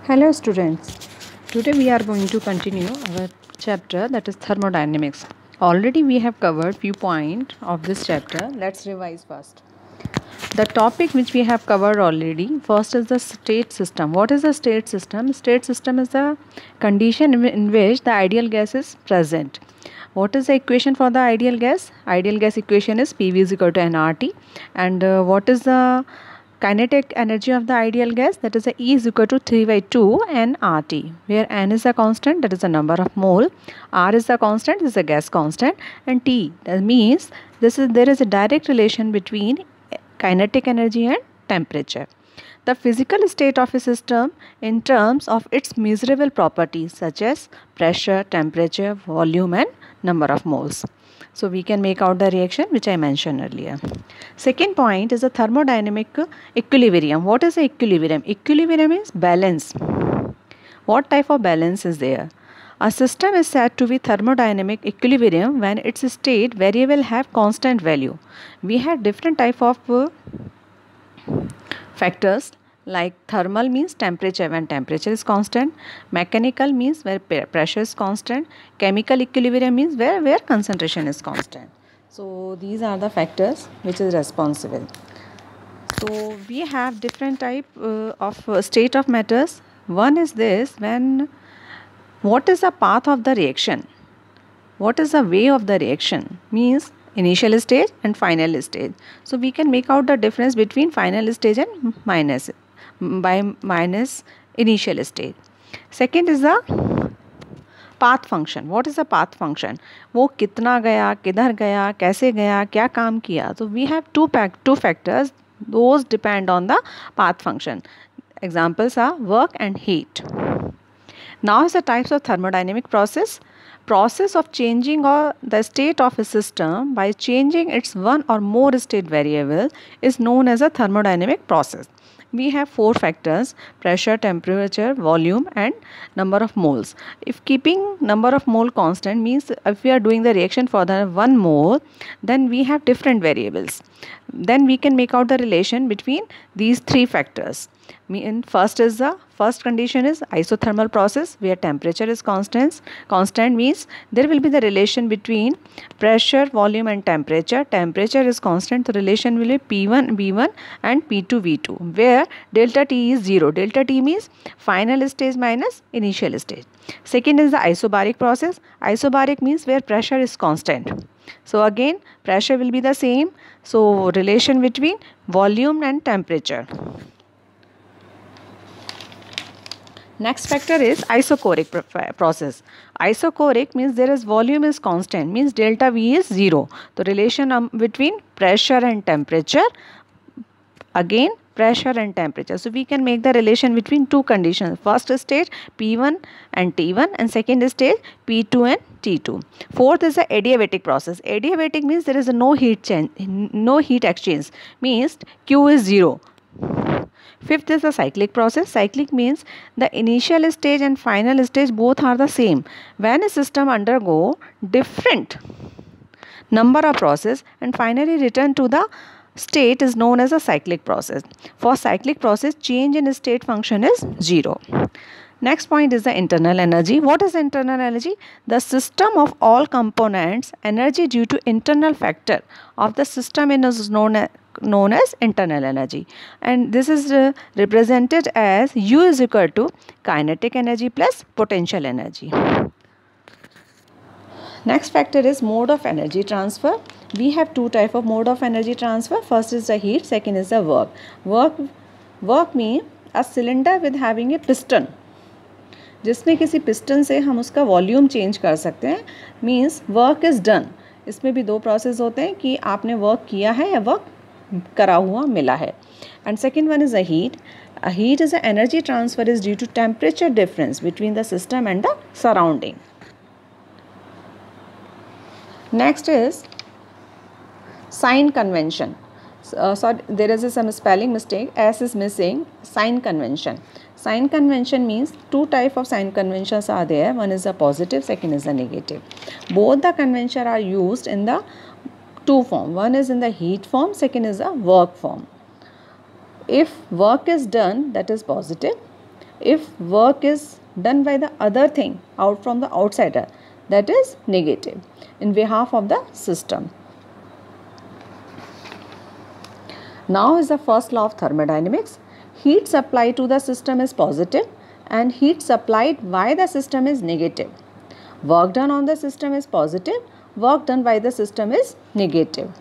Hello students, today we are going to continue our chapter, that is thermodynamics. Already we have covered few points of this chapter. Let's revise first. The topic which we have covered already, first is the state system. What is the state system? State system is the condition in which the ideal gas is present. What is the equation for the ideal gas? Ideal gas equation is PV is equal to nRT. And what is the kinetic energy of the ideal gas? That is E is equal to 3 by 2 nRT, where N is a constant, that is the number of mole, R is the constant, this is a gas constant, and T, that means there is a direct relation between kinetic energy and temperature. The physical state of a system in terms of its measurable properties such as pressure, temperature, volume and number of moles. So we can make out the reaction which I mentioned earlier. Second point is the thermodynamic equilibrium. What is the equilibrium? Equilibrium means balance. What type of balance is there? A system is said to be thermodynamic equilibrium when its state variable have constant value. We have different type of factors, like thermal means temperature when temperature is constant, mechanical means where pressure is constant, chemical equilibrium means where concentration is constant. So these are the factors which is responsible. So we have different type of state of matters. One is this, when what is the path of the reaction? What is the way of the reaction? Means initial stage and final stage. So we can make out the difference between final stage and minus initial stage. Second is the path function. What is the path function? वो कितना गया, किधर गया, कैसे गया, क्या काम किया. So we have two factors. Those depend on the path function. Examples are work and heat. Now is the types of thermodynamic process. Process of changing or the state of a system by changing its one or more state variable is known as a thermodynamic process. We have four factors: pressure, temperature, volume and number of moles. If keeping number of mole constant, means if we are doing the reaction for the 1 mole, then we have different variables. Then we can make out the relation between these three factors. First condition is isothermal process, where temperature is constant. Constant means there will be the relation between pressure, volume and temperature. Temperature is constant, the relation will be P1 V1 and P2 V2, where delta T is 0. Delta T means final stage minus initial stage. Second is the isobaric process. Isobaric means where pressure is constant. So again pressure will be the same. So relation between volume and temperature. Next factor is isochoric process. Isochoric means there is volume is constant, means delta V is 0. The relation between pressure and temperature, again pressure and temperature. So we can make the relation between two conditions. First stage P1 and T1 and second stage P2 and T2. Fourth is the adiabatic process. Adiabatic means there is no heat change, no heat exchange, means Q is 0. Fifth is the cyclic process. Cyclic means the initial stage and final stage both are the same. When a system undergo different number of process and finally return to the state is known as a cyclic process. For cyclic process, change in state function is 0. Next point is the internal energy. What is internal energy? The system of all components energy due to internal factor of the system is known as internal energy, and this is represented as U is equal to kinetic energy plus potential energy. Next factor is mode of energy transfer. We have two type of mode of energy transfer. First is the heat, second is the work. Work means a cylinder with having a piston, जिसमें किसी piston से हम उसका volume change कर सकते हैं, means work is done. इसमें भी दो प्रोसेस होते हैं कि आपने वर्क किया है या वर्क करा हुआ मिला है. And second one is a heat. A heat is an energy transfer is due to temperature difference between the system and the surrounding. Next is sign convention. Sorry, there is some spelling mistake. S is missing. Sign convention. Sign convention means two type of sign conventions are there. One is a positive, second is a negative. Both the convention are used in the two form. One is in the heat form, second is a work form. If work is done, that is positive. if work is done by the other thing out from the outsider, that is negative in behalf of the system. Now is the first law of thermodynamics. Heat supplied to the system is positive and heat supplied by the system is negative. Work done on the system is positive, work done by the system is negative.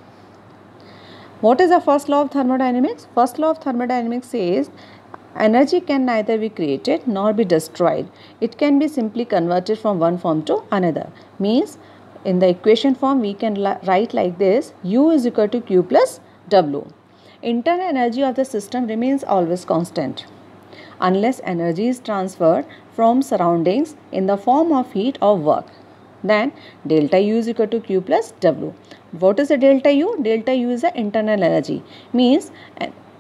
What is the first law of thermodynamics? First law of thermodynamics says energy can neither be created nor be destroyed. It can be simply converted from one form to another. Means in the equation form we can write like this: U is equal to Q plus W. Internal energy of the system remains always constant unless energy is transferred from surroundings in the form of heat or work. Then delta U is equal to Q plus W. What is the delta U? Delta U is the internal energy. Means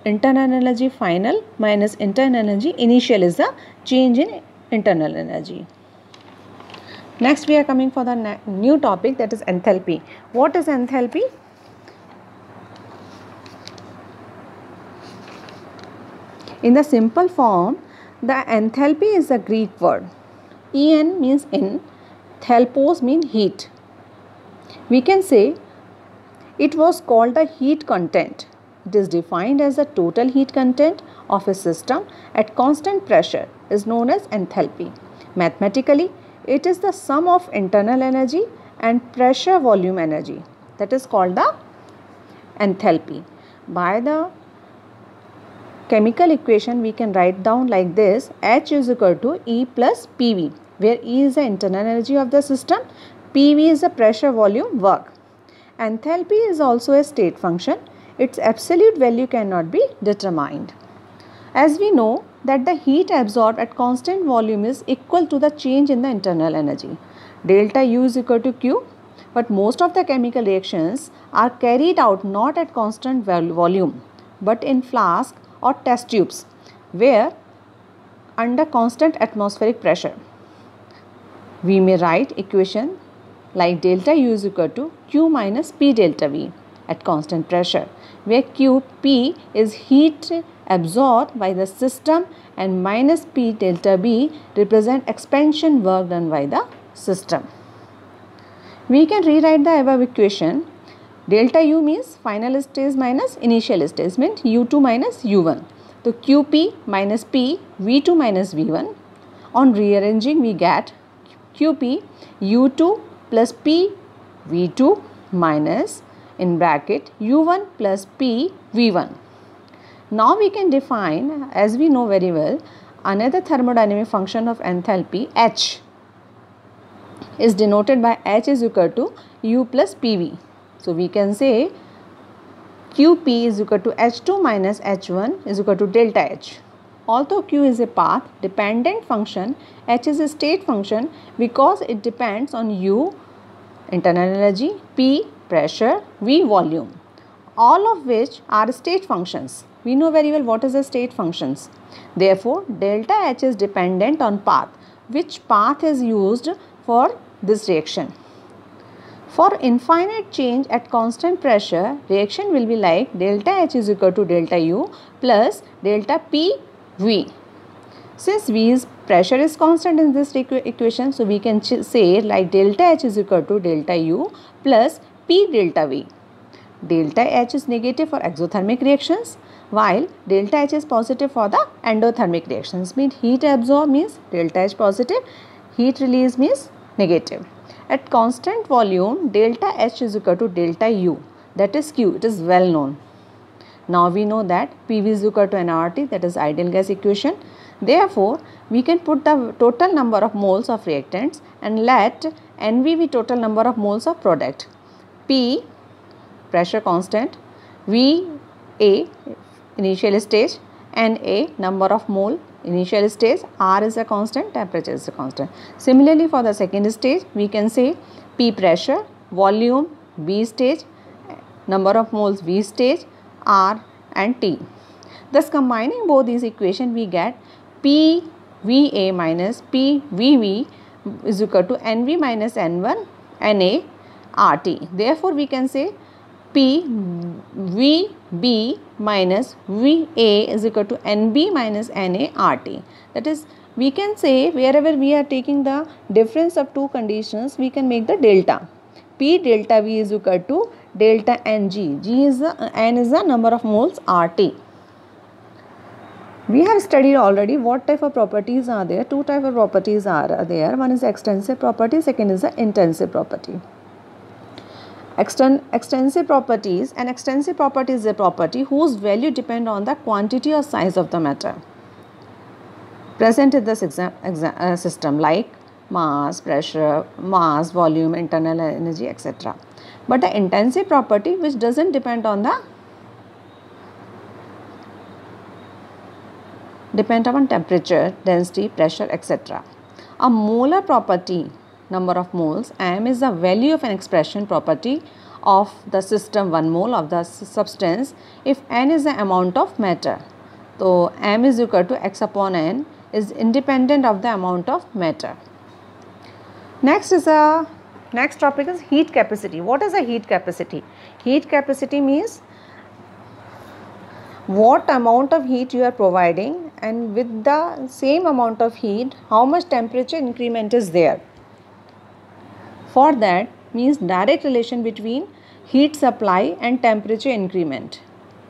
internal energy final minus internal energy initial is the change in internal energy. Next we are coming for the new topic, that is enthalpy. What is enthalpy? In the simple form, the enthalpy is a Greek word. En means in, thalpos means heat. We can say it was called the heat content. It is defined as the total heat content of a system at constant pressure is known as enthalpy. Mathematically, it is the sum of internal energy and pressure volume energy. That is called the enthalpy. By the chemical equation we can write down like this: H is equal to E plus PV, where E is the internal energy of the system, PV is the pressure volume work. Enthalpy is also a state function. Its absolute value cannot be determined. As we know that the heat absorbed at constant volume is equal to the change in the internal energy. Delta U is equal to Q, but most of the chemical reactions are carried out not at constant volume but in flask or test tubes where under constant atmospheric pressure. We may write equation like delta U is equal to Q minus P delta V at constant pressure, where P is heat absorbed by the system and minus P delta B represent expansion work done by the system. We can rewrite the above equation. Delta U means final stage minus initial stage, means U2 minus U1. So QP minus P, V2 minus V1. On rearranging we get QP U2 plus P V2 minus in bracket U1 plus P V1. Now we can define, as we know very well, another thermodynamic function of enthalpy, H, is denoted by H is equal to U plus PV. So we can say QP is equal to H2 minus H1 is equal to delta H. Although Q is a path dependent function, H is a state function because it depends on U, internal energy, P, pressure, V, volume, all of which are state functions. We know very well what is the state functions. Therefore, delta H is dependent on path. Which path is used for this reaction? For infinite change at constant pressure, reaction will be like delta H is equal to delta U plus delta P V. Since V's pressure is constant in this equation, so we can say like delta H is equal to delta U plus P delta V. Delta H is negative for exothermic reactions, while delta H is positive for the endothermic reactions. Means heat absorbed means delta H positive, heat release means negative. At constant volume, delta H is equal to delta U, that is Q, it is well known. Now we know that PV is equal to nRT, that is ideal gas equation. Therefore, we can put the total number of moles of reactants and let NV be total number of moles of product. P, pressure constant, V, A, initial stage, Na, number of mole, initial stage, R is a constant, temperature is a constant. Similarly, for the second stage, we can say P pressure, volume, V stage, number of moles V stage, R and T. Thus, combining both these equations, we get P VA minus P VV is equal to NV minus N1 NA RT. Therefore, we can say P V B minus VA is equal to NB minus NA RT. That is, we can say wherever we are taking the difference of two conditions, we can make the delta. P delta V is equal to delta NG. N is the number of moles RT. We have studied already what type of properties are there. Two type of properties are there. One is extensive property, second is the intensive property. Extensive properties, an extensive property is a property whose value depend on the quantity or size of the matter present in the system, like mass, pressure, mass, volume, internal energy, etc. But the intensive property which doesn't depend on temperature, density, pressure, etc. A molar property, number of moles, m is the value of an expression property of the system, 1 mole of the substance, if n is the amount of matter. So m is equal to x upon n is independent of the amount of matter. Next topic is heat capacity. What is a heat capacity? Heat capacity means what amount of heat you are providing, and with the same amount of heat, how much temperature increment is there. For that means direct relation between heat supply and temperature increment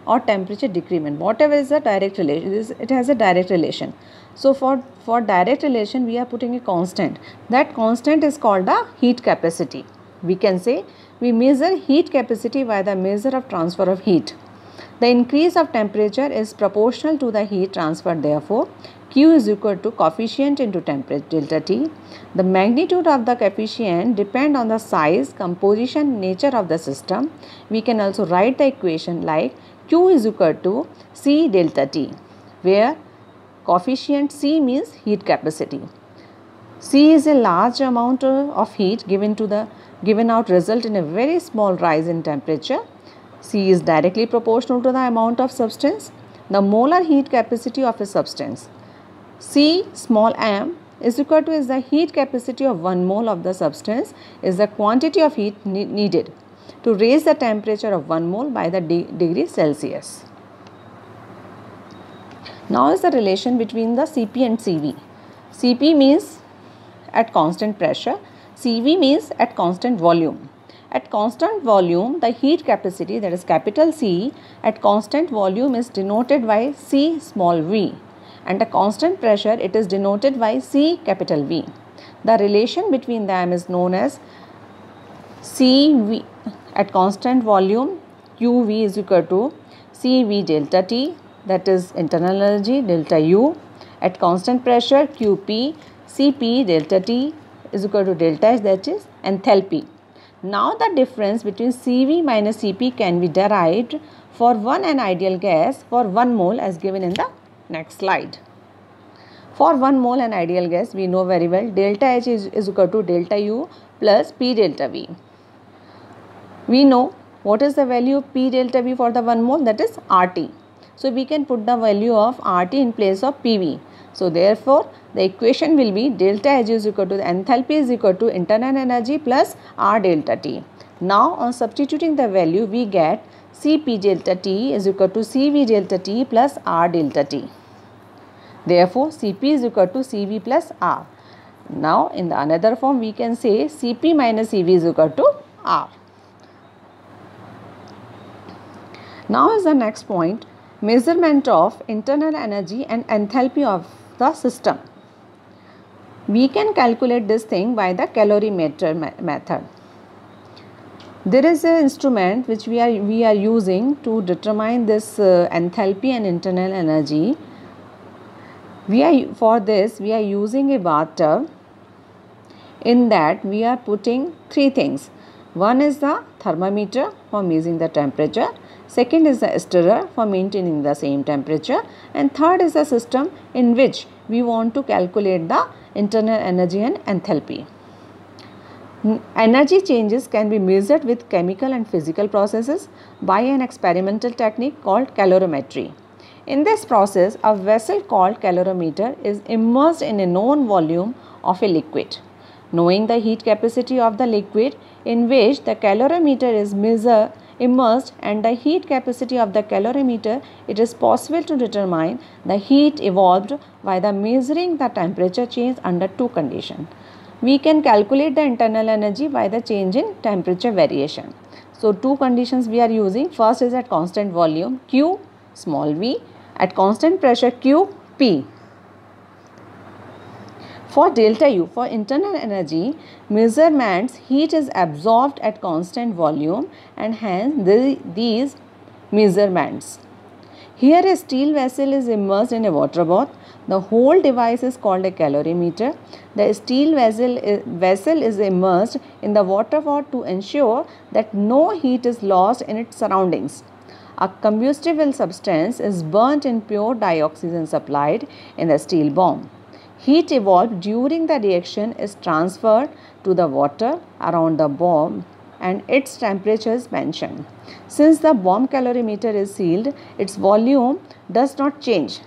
or temperature decrement. Whatever is the direct relation, it has a direct relation. So for direct relation, we are putting a constant. That constant is called the heat capacity. We can say we measure heat capacity by the measure of transfer of heat. The increase of temperature is proportional to the heat transfer. Therefore, Q is equal to coefficient into temperature delta T. The magnitude of the coefficient depend on the size, composition, nature of the system. We can also write the equation like Q is equal to C delta T, where coefficient C means heat capacity. C is a large amount of heat given out result in a very small rise in temperature. C is directly proportional to the amount of substance. The molar heat capacity of a substance, C small m, is equal to is the heat capacity of 1 mole of the substance, is the quantity of heat needed to raise the temperature of 1 mole by the degree Celsius. Now is the relation between the Cp and Cv. Cp means at constant pressure, Cv means at constant volume. At constant volume, the heat capacity, that is capital C, at constant volume is denoted by C small v, and at constant pressure it is denoted by C capital V. The relation between them is known as Cv at constant volume, Qv is equal to Cv delta T, that is internal energy, delta U. At constant pressure, Qp, Cp delta T is equal to delta H, that is enthalpy. Now the difference between Cv minus Cp can be derived for an ideal gas for 1 mole as given in the next slide. For 1 mole an ideal gas, we know very well delta H is equal to delta U plus P delta V. We know what is the value of P delta V for the 1 mole, that is RT. So we can put the value of RT in place of PV. So therefore, the equation will be delta H is equal to the enthalpy is equal to internal energy plus R delta T. Now on substituting the value, we get Cp delta T is equal to Cv delta T plus R delta T. Therefore, Cp is equal to Cv plus R. Now in the another form, we can say Cp minus Cv is equal to R. Now is the next point, measurement of internal energy and enthalpy of the system. We can calculate this thing by the calorimeter method. There is an instrument which we are using to determine this enthalpy and internal energy. For this we are using a bathtub. In that we are putting 3 things. One is the thermometer for measuring the temperature. Second is the stirrer for maintaining the same temperature. And third is the system in which we want to calculate the internal energy and enthalpy. Energy changes can be measured with chemical and physical processes by an experimental technique called calorimetry. In this process, a vessel called calorimeter is immersed in a known volume of a liquid. Knowing the heat capacity of the liquid in which the calorimeter is measured immersed and the heat capacity of the calorimeter, it is possible to determine the heat evolved by the measuring the temperature change under two conditions. We can calculate the internal energy by the change in temperature variation. So two conditions we are using. First is at constant volume Q small v, at constant pressure Q P. For delta U, for internal energy measurements, heat is absorbed at constant volume and hence these measurements. Here a steel vessel is immersed in a water bath. The whole device is called a calorimeter. The steel vessel is immersed in the water bath to ensure that no heat is lost in its surroundings. A combustible substance is burnt and pure dioxygen supplied in the steel bomb. Heat evolved during the reaction is transferred to the water around the bomb and its temperature is mentioned. Since the bomb calorimeter is sealed, its volume does not change.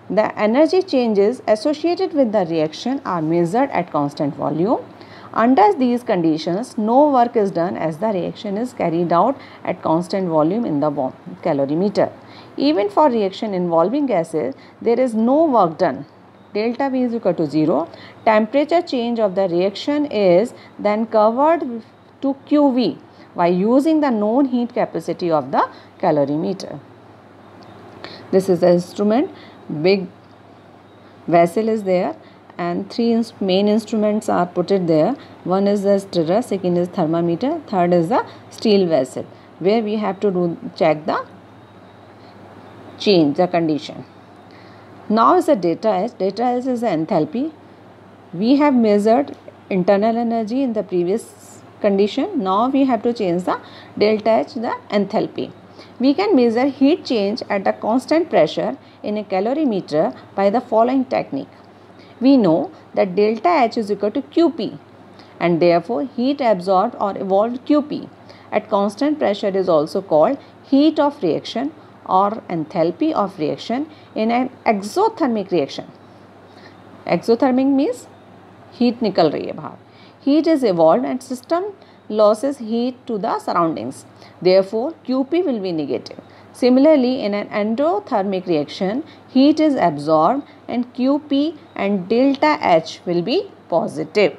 The energy changes associated with the reaction are measured at constant volume. Under these conditions, no work is done as the reaction is carried out at constant volume in the bomb calorimeter. Even for reaction involving gases, there is no work done. Delta V is equal to 0. Temperature change of the reaction is then covered to QV by using the known heat capacity of the calorimeter. This is the instrument. Big vessel is there and three main instruments are put it there. One is the stirrer, second is thermometer, third is the steel vessel where we have to check the change, the condition. Now is the delta H. Delta H is the enthalpy. We have measured internal energy in the previous condition. Now we have to change the delta H, the enthalpy. We can measure heat change at a constant pressure in a calorimeter by the following technique. We know that delta H is equal to QP and therefore heat absorbed or evolved QP at constant pressure is also called heat of reaction or enthalpy of reaction in an exothermic reaction. Exothermic means heat nikal rahi hai bahar. Heat is evolved and system losses heat to the surroundings. Therefore, QP will be negative. Similarly, in an endothermic reaction, heat is absorbed and QP and delta H will be positive.